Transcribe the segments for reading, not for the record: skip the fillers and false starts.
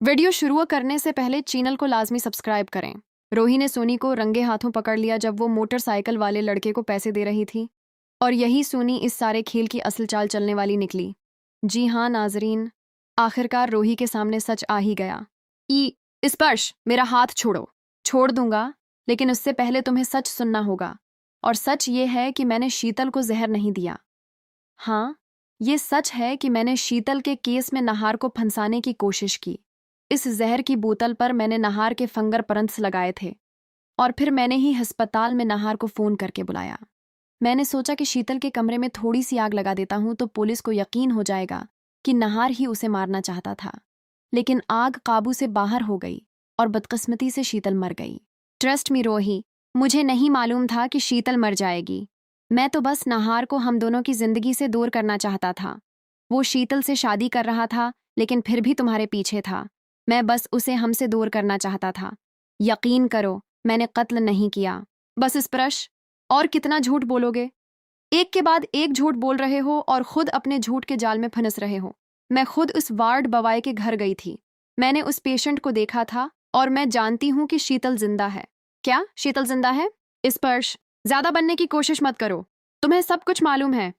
Video शुरू करने से पहले चैनल को लाजमी सब्सक्राइब करें। रोही ने सोनी को रंगे हाथों पकड़ लिया जब वो मोटरसाइकिल वाले लड़के को पैसे दे रही थी, और यही सोनी इस सारे खेल की असल चाल चलने वाली निकली। जी हाँ नाजरीन, आखिरकार रोही के सामने सच आ ही गया। स्पर्श, मेरा हाथ छोड़ो। छोड़ दूंगा, लेकिन उससे पहले तुम्हें सच सुनना होगा। और सच ये है कि मैंने शीतल को जहर नहीं दिया। हाँ, ये सच है कि मैंने शीतल के केस में नहार को फंसाने की कोशिश की। इस जहर की बोतल पर मैंने नहार के फिंगर प्रिंट्स लगाए थे, और फिर मैंने ही अस्पताल में नहार को फ़ोन करके बुलाया। मैंने सोचा कि शीतल के कमरे में थोड़ी सी आग लगा देता हूं तो पुलिस को यकीन हो जाएगा कि नहार ही उसे मारना चाहता था। लेकिन आग काबू से बाहर हो गई और बदकिस्मती से शीतल मर गई। ट्रस्ट मी रोही, मुझे नहीं मालूम था कि शीतल मर जाएगी। मैं तो बस नहार को हम दोनों की जिंदगी से दूर करना चाहता था। वो शीतल से शादी कर रहा था, लेकिन फिर भी तुम्हारे पीछे था। मैं बस उसे हमसे दूर करना चाहता था। यकीन करो, मैंने कत्ल नहीं किया। बस स्पर्श, और कितना झूठ बोलोगे? एक के बाद एक झूठ बोल रहे हो और खुद अपने झूठ के जाल में फंस रहे हो। मैं खुद उस वार्ड बवाए के घर गई थी। मैंने उस पेशेंट को देखा था और मैं जानती हूं कि शीतल जिंदा है। क्या शीतल जिंदा है? स्पर्श, ज्यादा बनने की कोशिश मत करो। तुम्हें सब कुछ मालूम है,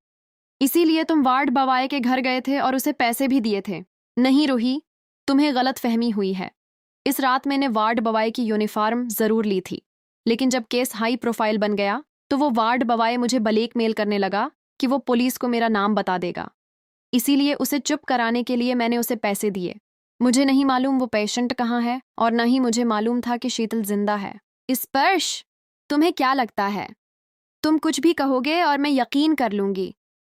इसीलिए तुम वार्ड बवाए के घर गए थे और उसे पैसे भी दिए थे। नहीं रोही, तुम्हें गलत फहमी हुई है। इस रात मैंने वार्ड बवाए की यूनिफॉर्म जरूर ली थी, लेकिन जब केस हाई प्रोफाइल बन गया तो वो वार्ड बवाए मुझे ब्लैकमेल करने लगा कि वो पुलिस को मेरा नाम बता देगा। इसीलिए उसे चुप कराने के लिए मैंने उसे पैसे दिए। मुझे नहीं मालूम वो पेशेंट कहाँ है, और न ही मुझे मालूम था कि शीतल जिंदा है। स्पर्श, तुम्हें क्या लगता है? तुम कुछ भी कहोगे और मैं यकीन कर लूंगी।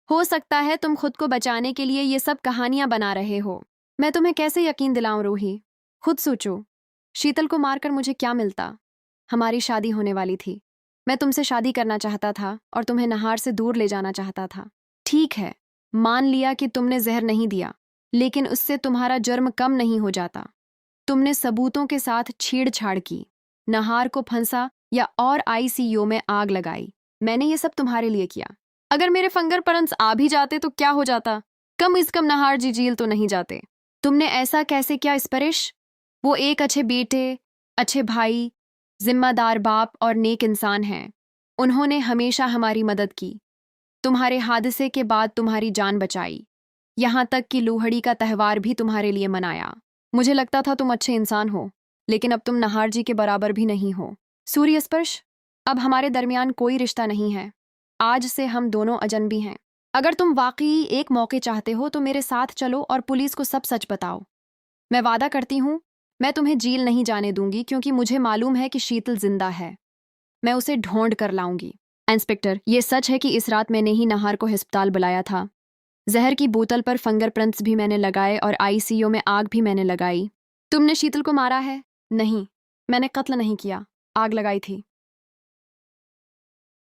हो सकता है तुम खुद को बचाने के लिए ये सब कहानियां बना रहे हो। मैं तुम्हें कैसे यकीन दिलाऊं रोही? खुद सोचो, शीतल को मारकर मुझे क्या मिलता? हमारी शादी होने वाली थी। मैं तुमसे शादी करना चाहता था और तुम्हें नहार से दूर ले जाना चाहता था। ठीक है, मान लिया कि तुमने जहर नहीं दिया, लेकिन उससे तुम्हारा जुर्म कम नहीं हो जाता। तुमने सबूतों के साथ छेड़छाड़ की, नहार को फंसा या और आईसीयू में आग लगाई। मैंने ये सब तुम्हारे लिए किया। अगर मेरे फिंगर प्रिंट्स आ भी जाते तो क्या हो जाता? कम इस कम नहार जी जेल तो नहीं जाते। तुमने ऐसा कैसे किया स्परिश? वो एक अच्छे बेटे, अच्छे भाई, जिम्मेदार बाप और नेक इंसान हैं। उन्होंने हमेशा हमारी मदद की। तुम्हारे हादसे के बाद तुम्हारी जान बचाई। यहाँ तक कि लोहड़ी का त्यौहार भी तुम्हारे लिए मनाया। मुझे लगता था तुम अच्छे इंसान हो, लेकिन अब तुम नहार जी के बराबर भी नहीं हो। सूर्य स्पर्श, अब हमारे दरमियान कोई रिश्ता नहीं है। आज से हम दोनों अजनबी हैं। अगर तुम वाकई एक मौके चाहते हो तो मेरे साथ चलो और पुलिस को सब सच बताओ। मैं वादा करती हूँ, मैं तुम्हें जेल नहीं जाने दूंगी, क्योंकि मुझे मालूम है कि शीतल जिंदा है। मैं उसे ढूंढ कर लाऊंगी। इंस्पेक्टर, ये सच है कि इस रात मैंने ही नहार को अस्पताल बुलाया था। जहर की बोतल पर फिंगरप्रिंट्स भी मैंने लगाए और आईसीयू में आग भी मैंने लगाई। तुमने शीतल को मारा है? नहीं, मैंने कत्ल नहीं किया, आग लगाई थी।